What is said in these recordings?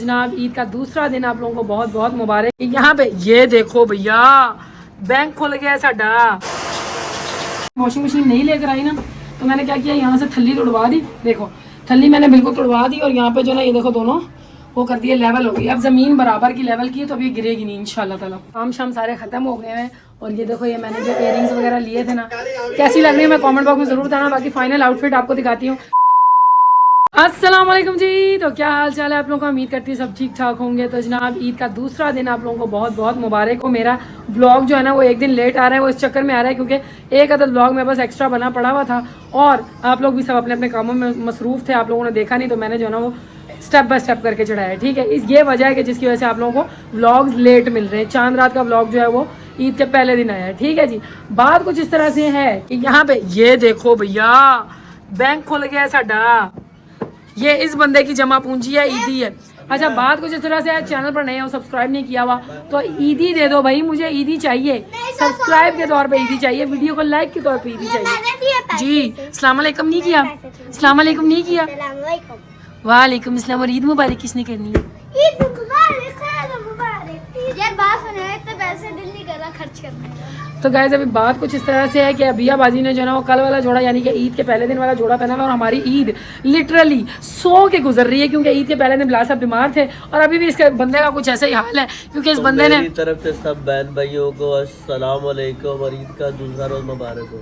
जनाब ईद का दूसरा दिन आप लोगों को बहुत बहुत मुबारक। यहाँ पे ये देखो भैया बैंक खुल गया है साडा। वॉशिंग मशीन नहीं लेकर आई ना तो मैंने क्या किया, यहाँ से थल्ली तोड़वा दी। देखो थल्ली मैंने बिल्कुल तोड़वा दी और यहाँ पे जो ना ये देखो दोनों वो कर दिए, लेवल हो गई। अब जमीन बराबर की लेवल की है तो अभी गिरेगी नहीं इंशाल्लाह ताला। काम शाम सारे खत्म हो गए हैं और ये देखो ये मैंने जो इयररिंग्स वगैरह लिए थे ना, कैसी लग रही है मैं कमेंट बॉक्स में जरूर बताना। बाकी फाइनल आउटफिट आपको दिखाती हूँ। अस्सलाम वालेकुम जी, तो क्या हाल चाल है आप लोगों का। उम्मीद करती है सब ठीक ठाक होंगे। तो जनाब ईद का दूसरा दिन आप लोगों को बहुत बहुत मुबारक हो। मेरा व्लॉग जो है ना वो एक दिन लेट आ रहा है, वो इस चक्कर में आ रहा है क्योंकि एक अदद व्लॉग में बस एक्स्ट्रा बना पड़ा हुआ था और आप लोग भी सब अपने अपने कामों में मसरूफ़ थे, आप लोगों ने देखा नहीं तो मैंने जो है ना वो स्टेप बाय स्टेप करके चढ़ाया। ठीक है, इस ये वजह है कि जिसकी वजह से आप लोगों को व्लॉग्स लेट मिल रहे हैं। चांद रात का व्लॉग जो है वो ईद के पहले दिन आया है। ठीक है जी, बात कुछ इस तरह से है कि यहाँ पे ये देखो भैया बैंक खुल गया है साडा। ये इस बंदे की जमा पूंजी है, ईदी है। अच्छा बात कुछ इस तरह से है, चैनल पर नए हो, सब्सक्राइब नहीं किया हुआ तो ईदी दे दो भाई, मुझे ईदी चाहिए, सब्सक्राइब के तौर पे ईदी चाहिए, वीडियो को लाइक के तौर पे ईदी चाहिए जी। अस्सलाम वालेकुम नहीं किया, अस्सलाम वालेकुम नहीं किया, वालेकुम अस्सलाम। और ईद मुबारक किसने करनी है? ईद मुबारक, यार बात सुने, इतने पैसे दिल नहीं कर रहा खर्च करने का। तो गाइस अभी बात कुछ इस तरह से है कि अबिया बाजी ने जो ना वो कल वाला जोड़ा यानी कि ईद के पहले दिन वाला जोड़ा पहना और हमारी ईद लिटरली सो के गुजर रही है क्योंकि ईद के पहले दिन बिलाल साहब बीमार थे और अभी भी इसके बंदे का कुछ ऐसा ही हाल है क्योंकि इस बंदे ने तरफ से सब बहन भाइयों को अस्सलाम वालेकुम और ईद का दूसरा रोज मुबारक हो।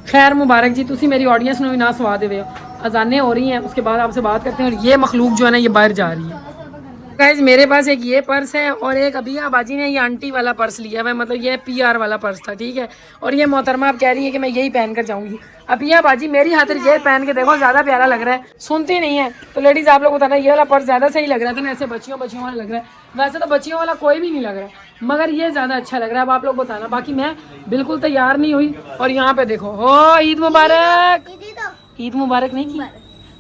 खैर मुबारक जी, तुसी मेरी ऑडियंस ने भी ना सवा दे। अजानें हो रही हैं, उसके बाद आपसे बात करते हैं। और ये मखलूक जो है ना ये बाहर जा रही है। गाइस मेरे पास एक ये पर्स है और एक अभी बाजी ने ये आंटी वाला पर्स लिया है, मतलब ये PR वाला पर्स था। ठीक है, और ये मोहतरमा आप कह रही है कि मैं यही पहन कर जाऊंगी। अबिया बाजी मेरी खातिर ये पहन के देखो, ज्यादा प्यारा लग रहा है, सुनती नहीं है। तो लेडीज आप लोग बताना ये वाला पर्स ज्यादा सही लग रहा था ना, ऐसे बच्चियों वाला लग रहा है। वैसे तो बच्चियों वाला कोई भी नहीं लग रहा है मगर ये ज्यादा अच्छा लग रहा है। अब आप लोग बताना, बाकी मैं बिल्कुल तैयार नहीं हुई। और यहाँ पे देखो, हो ईद मुबारक, ईद मुबारक नहीं की,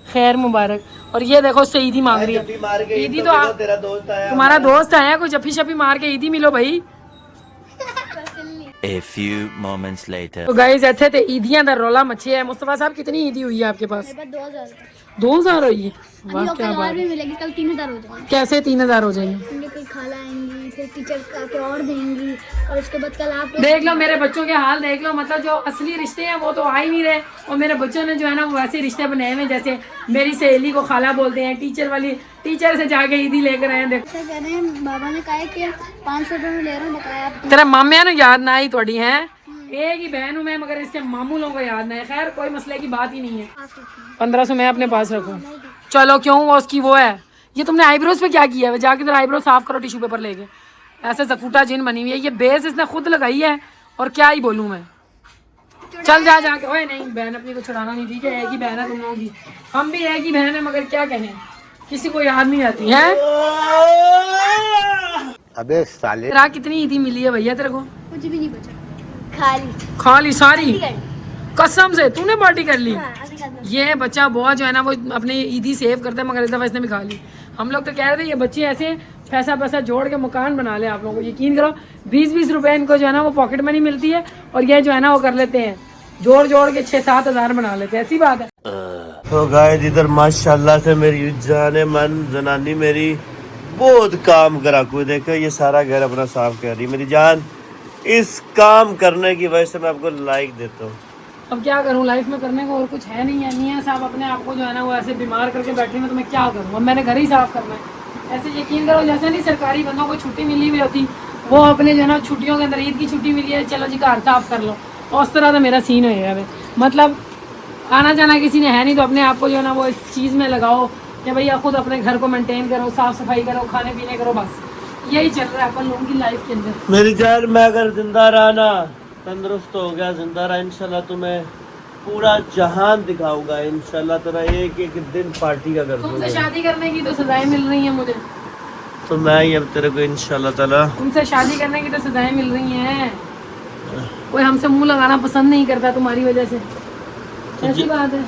खैर मुबारक। और ये देखो उससे ईदी मांग रही है। ईदी तो आप तेरा दोस्त आया, तुम्हारा दोस्त आया, कोई जफी शफी मार के ईदी मिलो भाई। A few moments later. तो गाइस ऐसे थे ईदियां दा रौला मचे है। मुस्तफा साहब कितनी ईदी हुई है आपके पास? 2000 2000 हुई है, वाह क्या बात भी है। मिलेगी, कल 3000 हो जाएंगे। कैसे 3000 हो जाएंगे? क्योंकि कोई खाला आएंगी, फिर टीचर आके और देंगी और उसके बाद कल आप देख लो मेरे बच्चों के हाल देख लो, मतलब जो असली रिश्ते हैं वो तो आ ही नहीं रहे और मेरे बच्चों ने जो है ना वो वैसे रिश्ते बनाए हुए जैसे मेरी सहेली को खाला बोलते हैं, टीचर से जाके ईदी लेकर आए। देखो कह रहे हैं, बाबा ने कहा कि 500 रुपये में ले रहा हूँ, बकाया आप। तेरा मामिया ने याद ना आई थोड़ी है, एक ही बहन हूँ मैं मगर इसके मामू लोगों को याद ना है। खैर कोई मसले की बात ही नहीं है। 1500 मैं अपने पास रखूँ, चलो क्यों, वो उसकी वो है। ये तुमने आईब्रोज पे क्या किया है? जाके जरा आईब्रो साफ करो टिश्यू पेपर लेके, ऐसे जकूटा जिन बनी हुई है। ये बेस इसने खुद लगाई है और क्या ही बोलूँ मैं। चल जा जाके, ओए नहीं बहन अपनी को छुड़ाना नहीं, ठीक है, एक ही बहन है तुम लोगों की, हम भी एक ही बहन है मगर क्या कहें, किसी को याद नहीं आती है। अबे साले तेरा कितनी ईदी मिली है भैया तेरे को? कुछ भी नहीं बचा, खाली सारी कसम से तूने पार्टी कर ली। अभी कर दो। ये बच्चा बहुत जो है ना वो अपनी ईदी सेव करता है मगर इस दफा इसने भी खा ली। हम लोग तो कह रहे थे ये बच्चे ऐसे पैसा जोड़ के मकान बना ले। आप लोगों को यकीन करो 20-20 रुपए इनको जो है ना वो पॉकेट मनी मिलती है और ये जो है ना वो कर लेते हैं जोड़ के 6-7 हजार बना लेते हैं, ऐसी बात है। तो गाइस इधर माशाल्लाह से मेरी जाने मन जनानी मेरी बहुत काम करा कोई देखो, ये सारा घर अपना साफ कर रही मेरी जान। इस काम करने की वजह से मैं आपको लाइक देता हूँ। अब क्या करूँ, लाइफ में करने को और कुछ है नहीं है। मियां साहब अपने आप को जो है ना वो ऐसे बीमार करके बैठे हैं तो मैं क्या करूँ, अब मैंने घर ही साफ करना है। ऐसे यकीन करो जैसे नहीं सरकारी बंदों को छुट्टी मिली हुई होती, वो अपने जो है ना छुट्टियों के अंदर ईद की छुट्टी मिली है, चलो जी घर साफ कर लो, और उस तरह तो मेरा सीन है यार। मतलब आना जाना किसी ने है नहीं तो अपने आप को जो है ना वो इस चीज़ में लगाओ कि भैया खुद अपने घर को मेंटेन करो, साफ सफाई करो, खाने पीने करो, बस यही चल रहा है अपन लोगों की लाइफ के अंदर। मेरी जान मैं अगर जिंदा रहा ना, तंदुरुस्त हो गया, जिंदा रहा, इंशाल्लाह तुम्हें पूरा जहान दिखाऊंगा इंशाल्लाह। तेरा एक दिन पार्टी का कर तुमसे दूंगा। शादी करने की तो सजाएं मिल रही हैं मुझे, तो मैं ही अब तेरे को इंशाल्लाह ताला तुमसे शादी करने की तो सजाएं मिल रही हैं। कोई हमसे मुंह लगाना पसंद नहीं करता तुम्हारी वजह से, ऐसी बात है।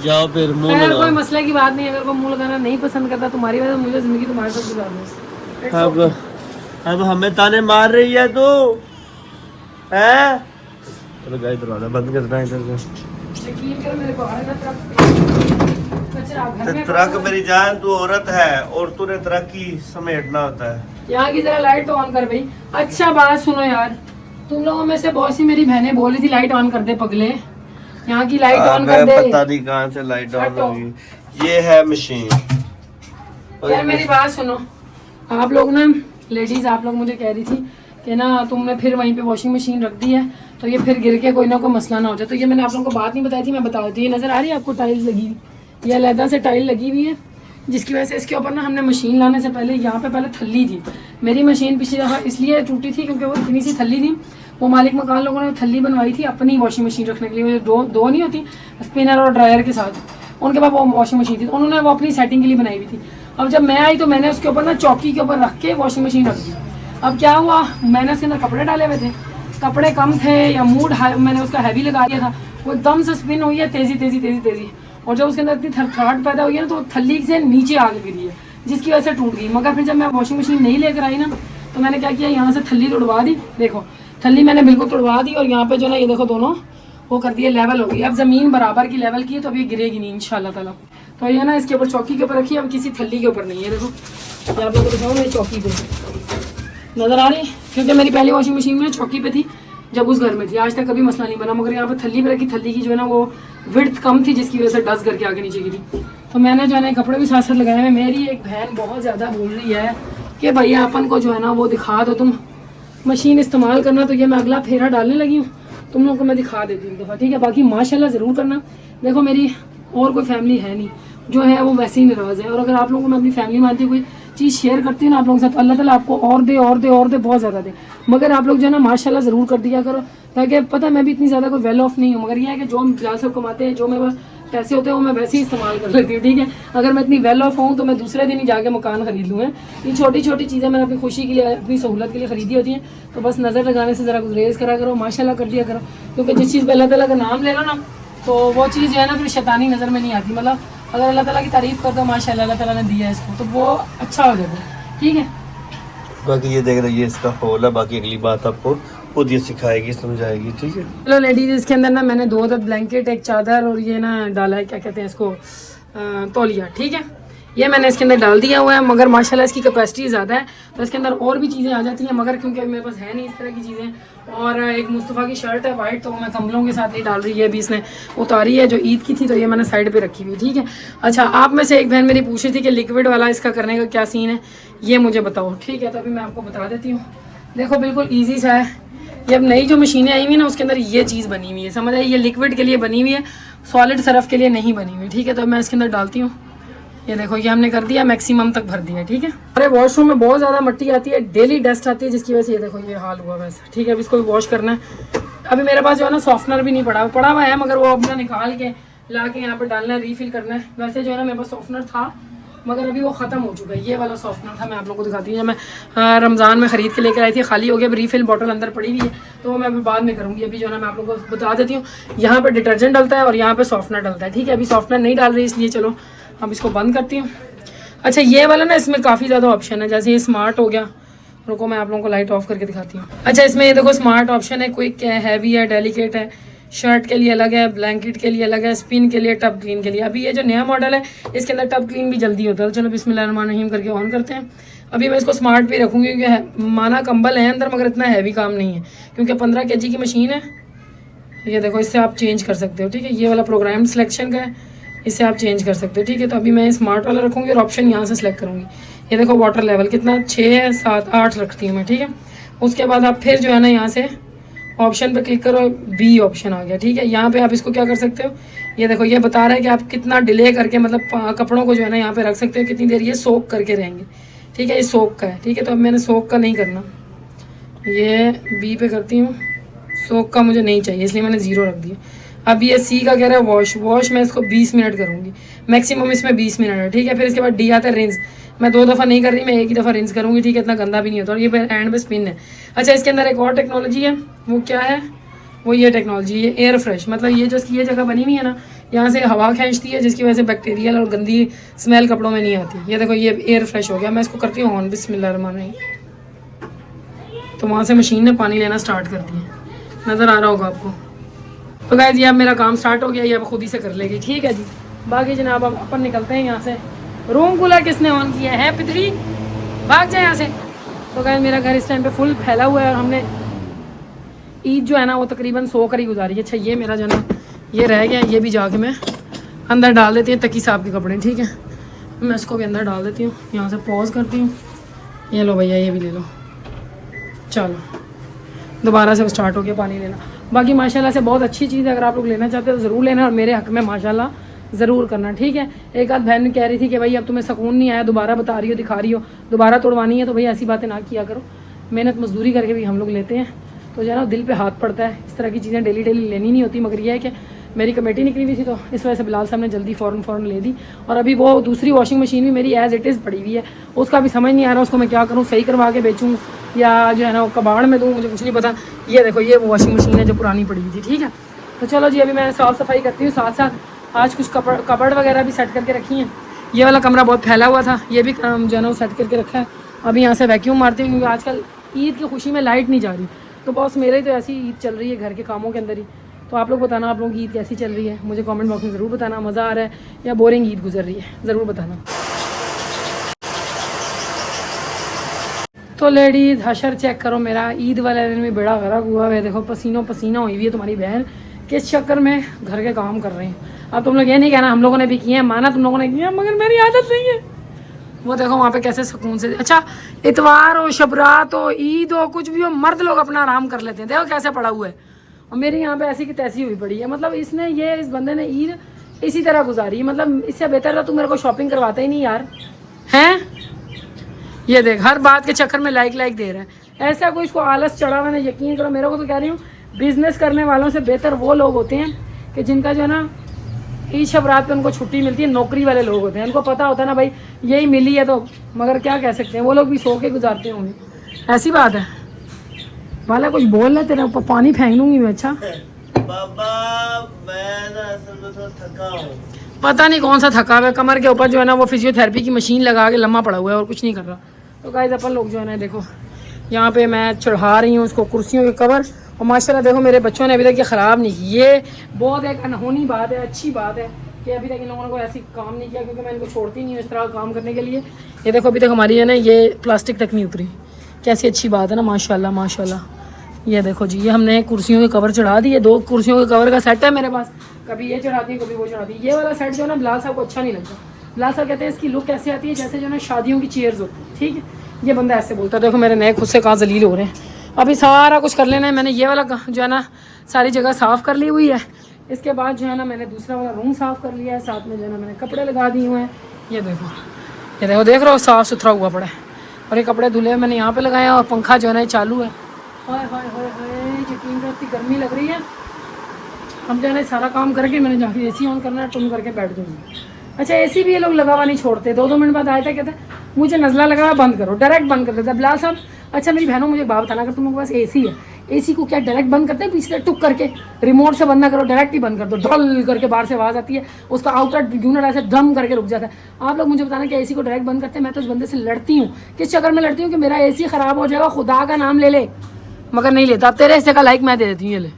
जाओ फिर मुंह खैर लगाओ। कोई मसले की बात नहीं, अगर कोई मुंह लगाना नहीं पसंद करता तुम्हारी वजह से मुझे जिंदगी तुम्हारे साथ गुजारनी है। अब हमें ताने मार रही है तू है? चलो गाइस दरवाजा बंद करना है इधर से। यकीन करो मेरे को कचरा घर तो में ट्रक मेरी जान, तू औरत है और तूने ट्रक की समेटना होता है। यहाँ की जरा लाइट तो ऑन कर भाई। अच्छा बात सुनो यार, तुम लोगों में से बहुत सी मेरी बहनें बोल रही थी लाइट ऑन कर दे पगले, यहाँ की लाइट ऑन कर दे। पता नहीं कहाँ से लाइट ऑन हटो। होगी। ये है मशीन। यार मेरी बात सुनो, आप लोग ना लेडीज, आप लोग मुझे कह रही थी कि ना तुमने फिर वहीं पे वॉशिंग मशीन रख दी है तो ये फिर गिर के कोई ना कोई मसला ना हो जाए। तो ये मैंने आप लोगों को बात नहीं बताई थी, मैं बता देती हूँ। ये नज़र आ रही है आपको टाइल्स लगी हुई, ये अलहदा से टाइल लगी हुई है, जिसकी वजह से इसके ऊपर ना हमने मशीन लाने से पहले यहाँ पे पहले थल्ली थी। मेरी मशीन पिछली दफ़ा इसलिए टूटी थी क्योंकि वो इतनी सी थल्ली थी। वो मालिक मकान लोगों ने थल्ली बनवाई थी अपनी वॉशिंग मशीन रखने के लिए, दो नहीं होती स्पिनर और ड्रायर के साथ, उनके पास वो वॉशिंग मशीन थी, तो उन्होंने वो अपनी सेटिंग के लिए बनाई हुई थी। अब जब मैं आई तो मैंने उसके ऊपर ना चौकी के ऊपर रख के वॉशिंग मशीन रख दी। अब क्या हुआ, मैंने उसके अंदर कपड़े डाले हुए थे, कपड़े कम थे या मूड मैंने उसका हैवी लगा दिया था, वो एकदम से स्पिन हुई है तेजी तेजी तेजी तेजी, और जब उसके अंदर इतनी थरथराहट पैदा हुई है ना तो थल्ली से नीचे आग गिरी है, जिसकी वजह से टूट गई। मगर फिर जब मैं वॉशिंग मशीन नहीं लेकर आई ना तो मैंने क्या किया, यहाँ से थल्ली तोड़वा दी। देखो थल्ली मैंने बिल्कुल तोड़वा दी, और यहाँ पे जो ना ये देखो दोनों वो कर दिए, लेवल हो गई। अब ज़मीन बराबर की लेवल की है तो अभी गिरेगी नहीं इंशाल्लाह ताला। तो ये ना इसके ऊपर चौकी के ऊपर रखी है, अब किसी थल्ली के ऊपर नहीं है। देखो ये आप लोगों को दिखाऊँ, ये चौकी पे नज़र आ रही, क्योंकि मेरी पहली वॉशिंग मशीन में चौकी पे थी जब उस घर में थी, आज तक कभी मसला नहीं बना। मगर यहाँ पे थल्ली पे रखी, थल्ली की जो है ना वो विड्थ कम थी, जिसकी वजह से डस्ट करके आगे नीचे गिरी। तो मैंने जो है ना कपड़े भी साथ साथ लगाए हैं। मेरी एक बहन बहुत ज़्यादा बोल रही है कि भैया अपन को जो है ना वो दिखा दो तुम मशीन इस्तेमाल करना, तो ये मैं अगला फेरा डालने लगी हूँ, तुम लोगों को मैं दिखा देती हूँ दफ़ा, ठीक है। बाकी माशाल्लाह ज़रूर करना। देखो मेरी और कोई फैमिली है नहीं, जो है वो वैसे ही नाराज़ है, और अगर आप लोगों को मैं अपनी फैमिली मानती हूँ, कोई चीज़ शेयर करती हूँ ना आप लोगों के साथ, अल्लाह ताला आपको और दे और दे और दे, बहुत ज़्यादा दे। मगर आप लोग जो है ना माशाल्लाह ज़रूर कर दिया करो, ताकि पता मैं भी इतनी ज़्यादा कोई वेल ऑफ नहीं हूँ, मगर यह है कि जो हम जहाँ से कमाते हैं, जो मेरे पास पैसे होते हैं वो मैं वैसे ही इस्तेमाल कर लेती हूँ, ठीक है। अगर मैं इतनी वेल ऑफ हूँ तो मैं दूसरे दिन ही जाके मकान खरीद लूँ। ये छोटी छोटी चीज़ें मैंने अपनी खुशी के लिए, अपनी सहूलत के लिए खरीदी होती हैं, तो बस नज़र लगाने से ज़रा गुरेज करा करो, माशाल्लाह कर दिया करो, क्योंकि जिस चीज़ पर अल्लाह ताला का नाम ले लो ना तो वो चीज़ जो है ना फिर शैतानी नज़र में नहीं आती। मतलब अगर अल्लाह ताला की तारीफ़ कर दो माशाल्लाह अल्लाह ताला ने दिया है इसको, तो वो अच्छा हो जाता है, ठीक है। बाकी ये देख रहे, ये इसका होल है, बाकी अगली बात आपको खुद ये सिखाएगी, समझाएगी, ठीक है। चलो लेडीज, इसके अंदर ना मैंने 2 ब्लैंकेट, एक चादर और ये ना डाला है, क्या कहते हैं इसको, तौलिया, ठीक है। ये मैंने इसके अंदर डाल दिया हुआ है, मगर माशाल्लाह इसकी कैपेसिटी ज़्यादा है तो इसके अंदर और भी चीज़ें आ जाती हैं, मगर क्योंकि मेरे पास है नहीं इस तरह की चीज़ें। और एक मुस्तफ़ा की शर्ट है वाइट, तो मैं कम्बलों के साथ नहीं डाल रही है, अभी इसने उतारी है जो ईद की थी, तो ये मैंने साइड पे रखी हुई, ठीक है। अच्छा, आप में से एक बहन मेरी पूछ रही थी कि लिक्विड वाला इसका करने का क्या सीन है, ये मुझे बताओ, ठीक है। तो अभी मैं आपको बता देती हूँ। देखो बिल्कुल ईजी सा है, ये अब नई जो मशीनें आई हुई ना उसके अंदर ये चीज़ बनी हुई है, समझ आई, ये लिक्विड के लिए बनी हुई है, सॉलिड सरफ के लिए नहीं बनी हुई, ठीक है। तो मैं इसके अंदर डालती हूँ, ये देखो ये हमने कर दिया, मैक्सिमम तक भर दिया, ठीक है। अरे वॉशरूम में बहुत ज़्यादा मिट्टी आती है, डेली डस्ट आती है, जिसकी वजह से ये देखो ये हाल हुआ वैसा, ठीक है। अब इसको भी वॉश करना है। अभी मेरे पास जो है ना सॉफ्टनर भी नहीं पड़ा हुआ है, मगर वो अपना निकाल के ला के यहाँ पर डालना है, रीफिल करना है। वैसे जो है ना मेरे पास सॉफ्टनर था, मगर अभी वो ख़त्म हो चुका है। ये वाला सॉफ्टनर था, मैं आप लोगों को दिखाती हूँ, जब मैं रमज़ान में ख़रीद के लेकर आई थी, खाली हो गया, अब रीफिल बॉटल अंदर पड़ी हुई है, तो वो मैं अभी बाद में करूँगी। अभी जो है ना मैं आप लोगों को बता देती हूँ, यहाँ पर डिटर्जेंट डलता है और यहाँ पर सॉफ्टनर डलता है, ठीक है। अभी सॉफ्टनर नहीं डाल रही, इसलिए चलो अब इसको बंद करती हूँ। अच्छा, ये वाला ना इसमें काफ़ी ज़्यादा ऑप्शन है, जैसे ये स्मार्ट हो गया, रुको मैं आप लोगों को लाइट ऑफ करके दिखाती हूँ। अच्छा, इसमें ये देखो स्मार्ट ऑप्शन है, क्विक है, हैवी है, डेलिकेट है, शर्ट के लिए अलग है, ब्लैंकेट के लिए अलग है, स्पिन के लिए, टब क्लीन के लिए। अभी ये जो नया मॉडल है इसके अंदर टब क्लीन भी जल्दी होता है। तो चलो बिस्मिल्लाहिर्रहमानिर्रहीम करके ऑन करते हैं। अभी मैं इसको स्मार्ट पे रखूँगी क्योंकि माना कंबल है अंदर, मगर इतना हैवी काम नहीं है, क्योंकि 15 kg की मशीन है। ये देखो इससे आप चेंज कर सकते हो, ठीक है। ये वाला प्रोग्राम सिलेक्शन का है, इससे आप चेंज कर सकते हो, ठीक है। तो अभी मैं स्मार्ट वाला रखूँगी और ऑप्शन यहाँ से सिलेक्ट करूँगी। ये देखो वाटर लेवल कितना 6, 7, 8 रखती हूँ मैं, ठीक है। उसके बाद आप फिर जो है ना यहाँ से ऑप्शन पे क्लिक करो, बी ऑप्शन आ गया, ठीक है। यहाँ पे आप इसको क्या कर सकते हो, ये देखो ये बता रहा है कि आप कितना डिले करके मतलब कपड़ों को जो है ना यहाँ पे रख सकते हो, कितनी देर ये सोक करके रहेंगे, ठीक है। ये सोक का है, ठीक है। तो अब मैंने सोक का नहीं करना, ये बी पे करती हूँ, सोक का मुझे नहीं चाहिए इसलिए मैंने 0 रख दिया। अब ये सी का कह रहा है वॉश मैं इसको 20 मिनट करूँगी, मैक्सिमम इसमें 20 मिनट है, ठीक है। फिर इसके बाद डी आता है रिंस, मैं 2 दफ़ा नहीं कर रही, मैं एक ही दफ़ा रिंस करूँगी, ठीक है। इतना गंदा भी नहीं होता। और ये एंड पे स्पिन है। अच्छा, इसके अंदर एक और टेक्नोलॉजी है, वो क्या है, वो ये टेक्नोलॉजी, ये एयर फ्रेश, मतलब ये जो इसकी ये जगह बनी हुई है ना, यहाँ से हवा खींचती है, जिसकी वजह से बैक्टीरियल और गंदी स्मेल कपड़ों में नहीं आती। ये देखो ये एयर फ्रेश हो गया। मैं इसको करती हूँ ऑन, बिस्मिल्लाहिर्रहमानिर्रहीम, तो वहाँ से मशीन ने पानी लेना स्टार्ट कर दिया, नज़र आ रहा होगा आपको। तो गाइस ये अब मेरा काम स्टार्ट हो गया, ये अब खुद ही से कर लेगी, ठीक है जी। बाकी जनाब हम अपन निकलते हैं यहाँ से। रूम कूलर किसने ऑन किया है पितरी, भाग जाए यहाँ से। तो गाइस मेरा घर इस टाइम पे फुल फैला हुआ है और हमने ईद जो है ना वो तकरीबन 100 करी गुजारी है। अच्छा ये मेरा जो ना ये रह गया, ये भी जाके मैं अंदर डाल देती हूँ तकी साहब के कपड़े, ठीक है। मैं इसको भी अंदर डाल देती हूँ, यहाँ से पॉज करती हूँ। ये लो भैया, ये भी ले लो। चलो दोबारा से स्टार्ट हो गया पानी लेना। बाकी माशाल्लाह से बहुत अच्छी चीज़ है, अगर आप लोग लेना चाहते हो तो ज़रूर लेना और मेरे हक़ में माशाल्लाह ज़रूर करना, ठीक है। एक आध बहन कह रही थी कि भाई अब तुम्हें सुकून नहीं आया, दोबारा बता रही हो, दिखा रही हो, दोबारा तोड़वानी है, तो भाई ऐसी बातें ना किया करो। मेहनत मजदूरी करके भी हम लोग लेते हैं तो जो है ना दिल पे हाथ पड़ता है। इस तरह की चीज़ें डेली डेली लेनी नहीं होती, मगर यह है कि मेरी कमेटी निकली हुई थी तो इस वजह से बिलाल साहब ने जल्दी फ़ौरन ले दी। और अभी वो दूसरी वॉशिंग मशीन भी मेरी एज़ इट इज़ पड़ी हुई है, उसका भी समझ नहीं आ रहा उसको मैं क्या करूँ, सही करवा के बेचूँ या जो है ना कबाड़ में दूँ, मुझे कुछ नहीं पता। ये देखो ये वो वॉशिंग मशीन है जो पुरानी पड़ी हुई थी, ठीक है। तो चलो जी अभी मैं साफ़ सफाई करती हूँ, साथ साथ आज कुछ कपड़ वगैरह भी सेट करके रखी हैं। ये वाला कमरा बहुत फैला हुआ था, ये भी जो है ना वो सेट करके रखा है। अभी यहाँ से वैक्यूम मारती हूँ क्योंकि आजकल ईद की खुशी में लाइट नहीं जा रही। तो बॉस मेरे ही तो ऐसी ईद चल रही है घर के कामों के अंदर ही। तो आप लोग बताना आप लोगों की ईद कैसी चल रही है, मुझे कमेंट बॉक्स में ज़रूर बताना। मज़ा आ रहा है या बोरिंग ईद गुजर रही है, ज़रूर बताना। तो लेडीज़ हशर चेक करो, मेरा ईद वाले दिन में बड़ा गरक हुआ है। देखो पसीनों पसीना हुई हुई है तुम्हारी बहन, किस चक्कर में घर के काम कर रहे हैं। अब तुम लोग ये नहीं कहना हम लोगों ने भी किए हैं, माना तुम लोगों ने किया, मगर मेरी आदत नहीं है। वो देखो वहाँ पे कैसे सुकून से, अच्छा इतवार हो, शबरात हो, ईद हो, कुछ भी हो, मर्द लोग अपना आराम कर लेते हैं। देखो कैसे पड़ा हुआ है और मेरी यहाँ पे ऐसी की तैसी हुई पड़ी है। मतलब इस बंदे ने ईद इसी तरह गुजारी है। मतलब इससे बेहतर था तू मेरे को शॉपिंग करवाता ही नहीं यार, हैं। ये देख हर बात के चक्कर में लाइक दे रहा है। ऐसा कोई इसको आलस चढ़ा हुआ है, यकीन करो मेरे को तो कह रही हूँ बिजनेस करने वालों से बेहतर वो लोग होते हैं कि जिनका जो है ना ईद शब रात पे उनको छुट्टी मिलती है। नौकरी वाले लोग होते हैं, उनको पता होता है ना भाई यही मिली है, तो मगर क्या कह सकते हैं, वो लोग भी सो के गुजारते होंगे। ऐसी बात है। वाला कुछ बोल रहे तेरे ऊपर पानी फेंक दूंगी मैं। अच्छा बाबा मैं ना असल में तो थका हूँ, पता नहीं कौन सा थका हुआ है। कमर के ऊपर जो है ना वो फिजियोथेरेपी की मशीन लगा के लम्बा पड़ा हुआ है और कुछ नहीं कर रहा। तो गाइस अपन लोग जो है ना देखो यहाँ पे मैं चढ़ा रही हूँ उसको कुर्सियों के कवर, और माशाल्लाह देखो मेरे बच्चों ने अभी तक ये ख़राब नहीं की। ये बहुत एक अनहोनी बात है, अच्छी बात है कि अभी तक इन लोगों ने कोई ऐसी काम नहीं किया, क्योंकि मैं इनको छोड़ती नहीं हूँ इस तरह काम करने के लिए। ये देखो अभी तक हमारी है ना ये प्लास्टिक तक नहीं उतरी, कैसी अच्छी बात है ना, माशाल्लाह माशाल्लाह। ये देखो जी ये हमने कुर्सियों के कवर चढ़ा दिए, 2 कुर्सियों के कवर का सेट है मेरे पास, कभी ये चढ़ाती है कभी वो चढ़ाती है। ये वाला सेट जो है ना बिलाल साहब को अच्छा नहीं लगता। बिलाल साहब कहते हैं इसकी लुक कैसे आती है जैसे जो है ना शादियों की चेयर्स होती है, ठीक है। ये बंदा ऐसे बोलता है। देखो मेरे नए खुद से कहाँ जलील हो रहे हैं। अभी सारा कुछ कर लेना है। मैंने ये वाला जो है ना सारी जगह साफ़ कर ली हुई है। इसके बाद जो है ना मैंने दूसरा वाला रूम साफ़ कर लिया है, साथ में जो है ना मैंने कपड़े लगा दिए हुए हैं। ये देखो देख रहे हो साफ़ सुथरा हुआ पड़ा है। और ये कपड़े धुले मैंने यहाँ पे लगाए हैं और पंखा जो है ना चालू है। हाय हाय हाय हाय यकीन करो इतनी गर्मी लग रही है। हम जो है ना सारा काम करके मैंने जाके AC ऑन करना है, टुम करके बैठ जाऊँगी। अच्छा AC भी ये लोग लगा हुआ नहीं छोड़ते, 2-2 मिनट बाद आए थे कहते मुझे नज़ला लगा हुआ बंद करो, डायरेक्ट बंद कर देता बिलाल साहब। अच्छा मेरी बहनों मुझे बात बताना, अगर तुम लोगों के पास AC है, AC को क्या डायरेक्ट बंद करते हैं पीछे टुक करके, रिमोट से बंद ना करो, डायरेक्ट ही बंद कर दो, ढल करके बाहर से आवाज़ आती है, उसका आउटर यूनिट ऐसे दम करके रुक जाता है। आप लोग मुझे बताना कि AC को डायरेक्ट बंद करते हैं। मैं तो उस बंदे से लड़ती हूँ, किस चक्कर में लड़ती हूँ कि मेरा AC ख़राब हो जाएगा, खुदा का नाम ले ले, मगर नहीं लेता। अब तेरे हिस्से का लाइक मैं दे देती हूँ, ये ले।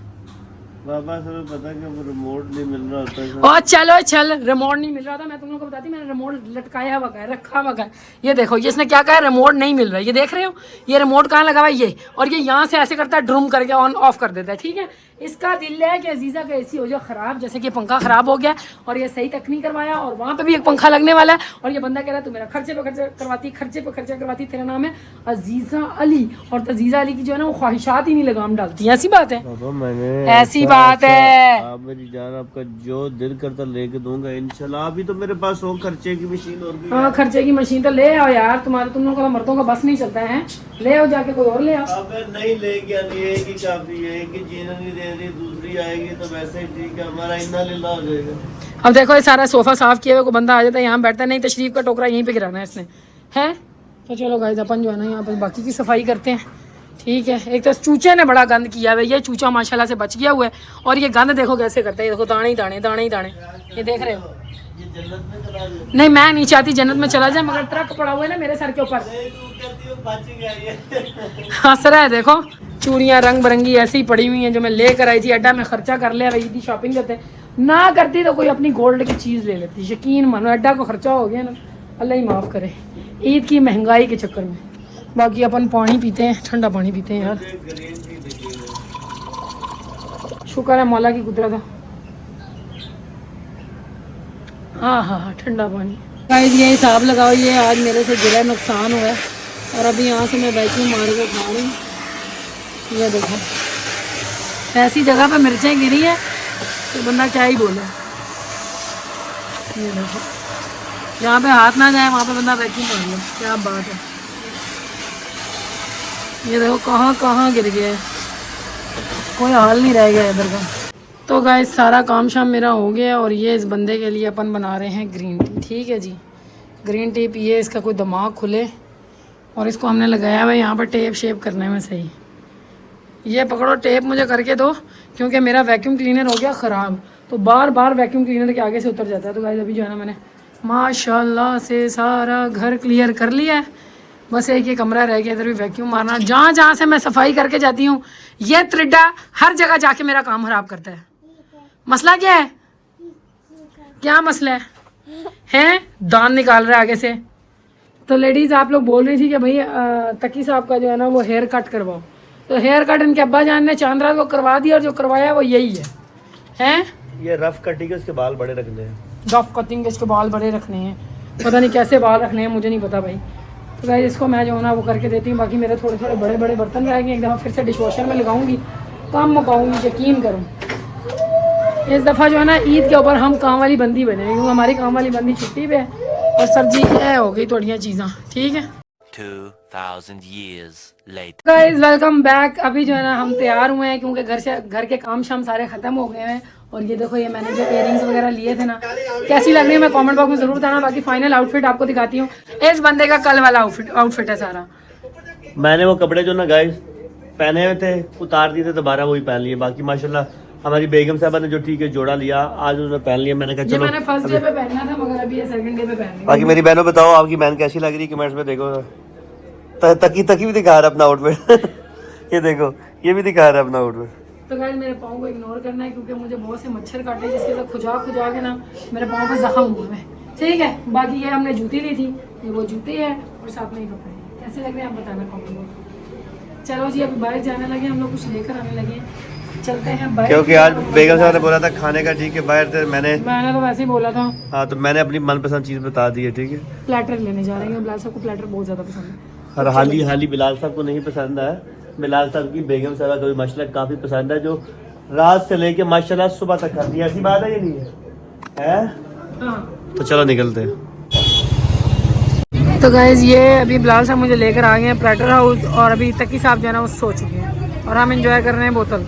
बाबा तुम्हें पता कि वो रिमोट नहीं मिल रहा होता है। और चल रिमोट नहीं मिल रहा था, मैं तुम लोग को बताती, मैंने रिमोट लटकाया हुआ है, रखा हुआ है। ये देखो ये इसने क्या कहा, रिमोट नहीं मिल रहा है। ये देख रहे हो ये रिमोट कहाँ लगा हुआ है ये, और ये यहाँ से ऐसे करता है ड्रूम करके ऑन ऑफ कर देता है, ठीक है। इसका दिल है कि अजीज़ा का AC हो जाए ख़राब, जैसे कि पंखा ख़राब हो गया और ये सही तक नहीं करवाया, और वहाँ पे भी एक पंखा लगने वाला है। और ये बंदा कह रहा है तू मेरा खर्चे पे खर्चा करवाती, तेरा नाम है अजीज़ा अली, और तो अजीज़ा अली की जो है ना वो ख्वाहिशात ही नहीं लगाम डालती। ऐसी बात है बाबा मैंने ऐसी बात है। आप मेरी जान आपका जो दिल करता लेके दूंगा इंशाल्लाह। अभी तो मेरे पास हो खर्चे की मशीन और भी। हाँ खर्चे की मशीन तो ले आओ यार, तुम लोगों का मर्दों का बस नहीं चलता है, ले आओ जाके कोई और ले आओ। अब नहीं लेके आनी है कि काफी है कि जीने नहीं दे रही, दूसरी आएगी तो वैसे ही ठीक है, हमारा इन्ना लीला हो जाएगा। अब देखो ये सारा सोफा साफ किया हुआ, कोई बंदा आ जाता है यहाँ बैठता है, नहीं तशरीफ का टोकरा यहीं पे गिराना है इसने, है। तो चलो गाइस अपन जो है ना यहाँ पे बाकी की सफाई करते हैं, ठीक है। एक तो चूचे ने बड़ा गंद किया हुआ है, ये चूचा माशाल्लाह से बच गया हुआ है, और ये गंद देखो कैसे करता है, देखो दाने ही दाने, ये देख रहे हो। ये जन्नत में चला जाए। नहीं मैं नहीं चाहती जन्नत में चला जाए, मगर ट्रक पड़ा हुआ है ना मेरे सर के ऊपर, हंस रहा है। देखो चूड़ियाँ रंग बिरंगी ऐसी ही पड़ी हुई हैं जो मैं लेकर आई थी, अड्डा में खर्चा कर लिया, ईदी शॉपिंग करते ना करती तो कोई अपनी गोल्ड की चीज़ ले लेती। यकीन मानो एड्डा को खर्चा हो गया ना, अल्लाह ही माफ़ करे ईद की महंगाई के चक्कर में। बाकी अपन पानी पीते हैं, ठंडा पानी पीते हैं यार, शुक्र है मौला की कुदरत। हाँ हाँ हाँ ठंडा पानी। गाइस ये हिसाब लगाओ, ये आज मेरे से गिरा नुकसान हुआ है और अभी यहाँ से मैं वैक्यूम मार के खा रही हूँ। ये देखो ऐसी जगह पे मिर्चें गिरी है तो बंदा क्या ही बोले। ये देखो जहाँ पे हाथ ना जाए वहाँ पे बंदा वैक्यूम मार ले, क्या बात है। ये देखो कहाँ कहाँ गिर गया है, कोई हाल नहीं रह गया इधर का। तो गाइस सारा काम शाम मेरा हो गया और ये इस बंदे के लिए अपन बना रहे हैं ग्रीन टी। ठीक है जी, ग्रीन टी पिए, इसका कोई दिमाग खुले। और इसको हमने लगाया हुआ है यहाँ पर टेप शेप करने में सही। ये पकड़ो टेप मुझे करके दो, क्योंकि मेरा वैक्यूम क्लीनर हो गया ख़राब, तो बार बार वैक्यूम क्लीनर के आगे से उतर जाता है। तो गाइस अभी जो है ना मैंने माशाल्लाह से सारा घर क्लियर कर लिया है, बस एक ये कमरा रह गया, इधर भी वैक्यूम मारना। जहाँ जहाँ से मैं सफाई करके जाती हूँ ये त्रिड्डा हर जगह जाके मेरा काम खराब करता है। मसला क्या है, क्या मसला है? दान निकाल रहा है आगे से। तो लेडीज़ आप लोग बोल रही थी कि भाई तकी साहब का जो है ना वो हेयर कट करवाओ, तो हेयर कट इनके अब्बा जान ने चांद रात को करवा दिया और जो करवाया वो यही है। हैं ये रफ कटिंग है, उसके बाल बड़े रखने हैं। रफ कटिंग के इसके बाल बड़े रखने हैं, पता नहीं कैसे बाल रखने हैं, मुझे नहीं पता भाई। तो भाई इसको मैं जो है ना वो करके देती हूँ। बाकी मेरे थोड़े थोड़े बड़े बड़े बर्तन रह गए, एक दफ़ा फिर से डिशवॉशर में लगाऊंगी, काम मुकाऊंगी, यकीन करूँ। इस दफ़ा जो है ना ईद के ऊपर हम काम वाली बंदी बने, क्योंकि हमारी काम वाली बंदी छुट्टी पे है और सर जी ये हो गई थोड़ियाँ चीज़ें। ठीक है 2000 years later. Guys welcome back. अभी जो है ना हम तैयार हुए हैं, क्योंकि घर के काम शाम सारे ख़त्म हो गए हैं। और ये देखो ये मैंने जो इयरिंग्स वगैरह लिए थे ना, कैसी लग रही है मैं कमेंट बॉक्स में ज़रूर बताना। बाकी फाइनल आउटफिट आपको दिखाती हूँ। इस बंदे का कल वाला आउटफिट है सारा। मैंने वो कपड़े जो ना गाइस पहने हुए थे उतार दिए थे, दोबारा वही पहन लिए। बाकी माशाल्लाह हमारी बेगम साहबा ने जो ठीक है जोड़ा लिया, आज उन्होंने पहन लिया। मैंने कहा ये चलो मैंने फर्स्ट डे पे पहनना था, मगर अभी ये सेकंड डे पे पहन लिया। बाकी मेरी बहनों बताओ आपकी बहन कैसी लग रही है, कमेंट्स में देखो। तकी भी दिखा रहा है अपना आउटफिट ये देखो ये भी दिखा रहा है अपना आउटफिट। तो गाइस मेरे पाँव को इग्नोर करना है, क्योंकि मुझे बहुत से मच्छर काटे जिसके साथ खुजा के ना मेरे पाँव पे जख्म हुआ है। ठीक है, बाकी ये हमने जूती ली थी, ये वो जूती है और साथ में ही कपड़े हैं। कैसे लग रहे हैं आप बताना कमेंट बॉक्स। चलो जी अभी बाहर जाने लगे हम लोग, कुछ लेकर आने लगे, चलते हैं बाहर। क्योंकि आज बेगम साहब ने बोला था खाने का, ठीक है बाहर थे। मैंने तो वैसे ही बोला था। हाँ तो मैंने अपनी मनपसंद चीज़ बता दी है। ठीक है, प्लेटर लेने जा रहे हैं, बिलाल साहब को प्लेटर बहुत ज़्यादा पसंद है। और हाली बिलाल साहब को नहीं पसंद है। बिलाल साहब की बेगम साहब का भी मशलक काफ़ी पसंद है, जो रात से लेके माशाल्लाह सुबह तक खाती है। ऐसी बात है ये नहीं है? हाँ तो चलो निकलते हैं। तो गाइज ये अभी बिलाल साहब मुझे लेकर आ गए हैं प्लेटर हाउस, और अभी तकी साहब जो है ना वो सो चुके हैं और हम एंजॉय कर रहे हैं बोतल।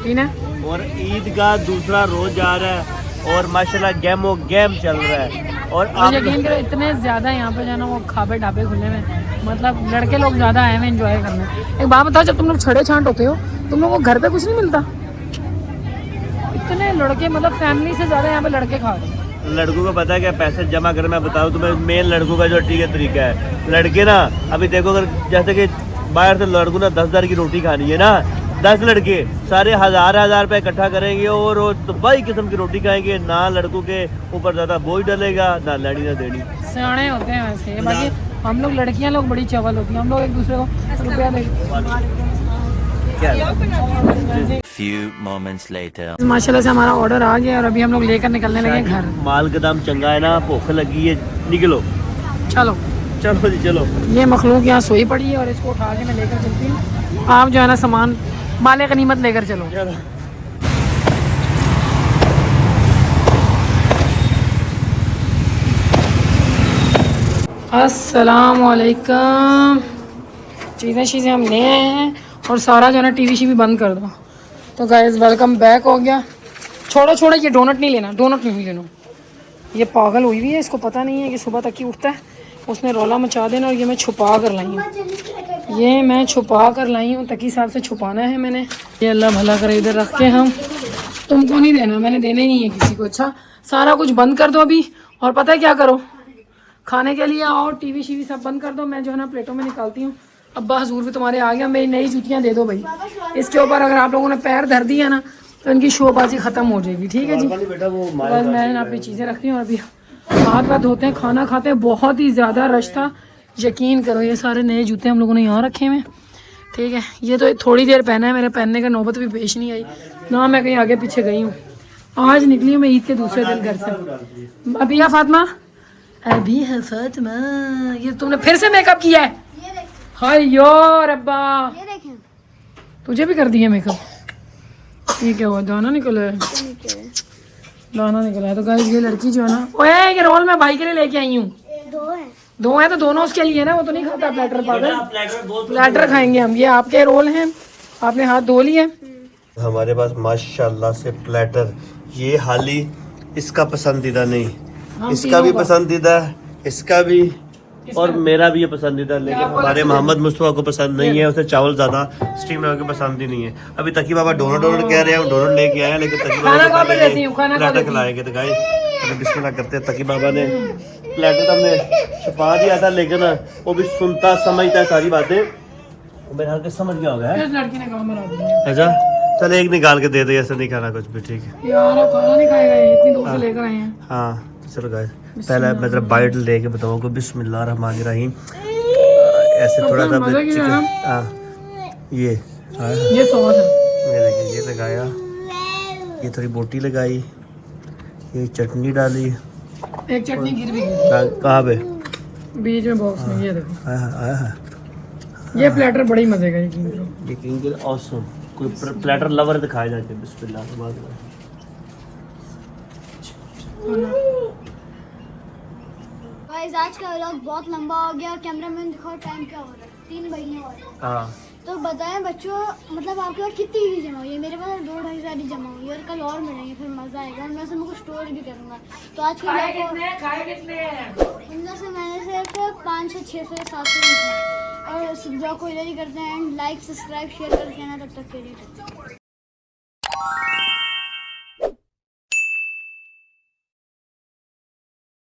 ठीक है, और ईद का दूसरा रोज जा रहा है और माशाल्लाह गेमो गेम चल रहा है। और आप यकीन करो इतने ज़्यादा यहाँ पे जो है ना वो खाबे ढाबे खुले में, मतलब लड़के लोग ज़्यादा आए हैं एंजॉय करने। एक बात बताओ, जब तुम लोग छड़े छांट होते हो तुम लोग को घर पे कुछ नहीं मिलता? इतने लड़के, मतलब फैमिली से ज़्यादा यहाँ पे लड़के खा रहे हैं। लड़कों को पता है क्या पैसे जमा कर, मैं बताऊँ तुम्हें मेन लड़कों का जो ठीक है तरीका है। लड़के ना अभी देखो, अगर जैसे कि बाहर से लड़कों ना 10,000 की रोटी खानी है ना, 10 लड़के सारे हजार रुपए इकट्ठा करेंगे और वो तो बड़ी किस्म की रोटी खाएंगे। ना लड़कों के ऊपर ज्यादा बोझ डलेगा, ना लेनी ना देनी। सियाने होते हैं वैसे। बाकी हम लोग लड़कियां लोग बड़ी चवल होती हैं, हम लोग एक दूसरे को रुपया दे। Few moments later. माशाल्लाह से हमारा ऑर्डर आ गया और अभी हम लोग लेकर निकलने लगे घर। माल का दाम चंगा है ना, भूख लगी है, निकलो चलो चलो जी चलो। ये मखलूक यहाँ सोई पड़ी है और इसको उठा के मैं लेकर चलती हूँ। आप जो है ना सामान माले गनीमत लेकर चलो। अस्सलामुअलैकुम। चीज़ें हम ले आए हैं और सारा जो है ना टीवी शीवी बंद कर दो। तो गाइस वेलकम बैक हो गया। छोड़ो ये डोनट नहीं लेना, डोनट नहीं लेना। ये पागल हुई हुई है, इसको पता नहीं है कि सुबह तक ही उठता है, उसने रोला मचा देना। और ये मैं छुपा कर लाई हूँ, ये मैं छुपा कर लाई हूँ, तकी साहब से छुपाना है मैंने। ये अल्लाह भला करे इधर रख के, हम तुमको नहीं देना, मैंने देना ही नहीं है किसी को। अच्छा सारा कुछ बंद कर दो अभी, और पता है क्या करो, खाने के लिए आओ, टीवी शीवी सब बंद कर दो। मैं जो है ना प्लेटों में निकालती हूँ। अब्बा हजूर भी तुम्हारे आ गया, मेरी नई जूतियाँ दे दो भाई। इसके ऊपर अगर आप लोगों ने पैर धर दिया ना तो तो इनकी शोबाजी ख़त्म हो जाएगी। ठीक है जी, बेटा वो बस मैं अपनी चीज़ें रखती हूँ और अभी हाथ वाथ धोते हैं, खाना खाते हैं। बहुत ही ज़्यादा रश था, यकीन करो। ये सारे नए जूते हम लोगों ने यहाँ रखे हुए। ठीक है, ये तो थोड़ी देर पहना है, मेरे पहनने का नौबत भी पेश नहीं आई ना, मैं कहीं आगे पीछे गई हूँ। आज निकली हूँ मैं ईद के दूसरे दिन घर से। अभी है फातिमा, अभी है फातिमा, ये तुमने फिर से मेकअप किया है? ये देखें, हाय यो रब्बा, ये देखें। तुझे भी कर दिया मेकअप? ये क्या हुआ, दाना निकला है? दाना निकला है। तो गाइस ये लड़की जो है ना, ओए ये रोल मैं भाई के लिए लेके आई हूँ। 2 है। 2 है तो दोनों उसके लिए ना, वो तो नहीं खाता प्लेटर। पागल, प्लेटर खाएंगे हम। ये आपके रोल हैं, आपने हाथ धो लिए। हमारे पास माशाल्लाह से प्लेटर, ये हाली इसका पसंदीदा नहीं, इसका भी पसंदीदा है, इसका भी, और मेरा भी ये पसंदीदा है। लेकिन हमारे मोहम्मद मुस्तफा को पसंद नहीं है, उसे चावल ज्यादा स्टीम लगा के पसंद ही नहीं है। अभी तकी बाबा डोनट कह रहे हैं, डोनट लेके आए हैं, लेकिन तकी बाबा प्लेटर खिलाएंगे। तो गाइस अभी बिस्मिल्लाह करते हैं। तकी बाबा ने प्लेटर तो हमने छुपा दिया था, लेकिन वो भी सुनता समझता है सारी बातें। मेरे हाथ समझ गया होगा। इस लड़की ने काम बना दिया। अच्छा चल एक निकाल के दे दे, ऐसा नहीं खाना कुछ भी। ठीक है यार खाना नहीं खाएगा ये, इतनी दूर से लेकर आए हैं। हाँ चलो गाइस, पहले मैं जरा बाइट लेके बताऊंगा। बिस्मिल्लाह रहमान रहीम। ऐसे थोड़ा सा मज़े की है ना? हाँ ये ये सॉस है। ये देखिए, ये लगाया, ये थोड़ी बोटी लगाई, ये चटनी डाली। एक चटनी गिर भी गई कहाँ पे? बीच में बॉक्स में। ये देखो, आया ये प्लेटर बड़ी मजे का, यकीन करो। ये किंग ऑसम। कोई प्लेटर लवर दिखाया जाके बिस्मिल्लाह। गाइस आज का व्लॉग बहुत लंबा हो गया और कैमरामैन दिखाओ टाइम क्या हो रहा है, 3 बजने वाले हैं। हाँ तो बताएं बच्चों, मतलब आपके पास कितनी चीज़ जमा हुई है? मेरे पास 2-2.5 सारी जमा हुई है और कल और मिलेंगे, फिर मज़ा आएगा और मैं सब कुछ स्टोर भी करूँगा। तो आज के व्लॉग को इनमें से मैंने सिर्फ 500 600 700 लिखा है। और इस ब्लॉग को इधर ही करते हैं, लाइक सब्सक्राइब शेयर करके ना, तब तक के लिए।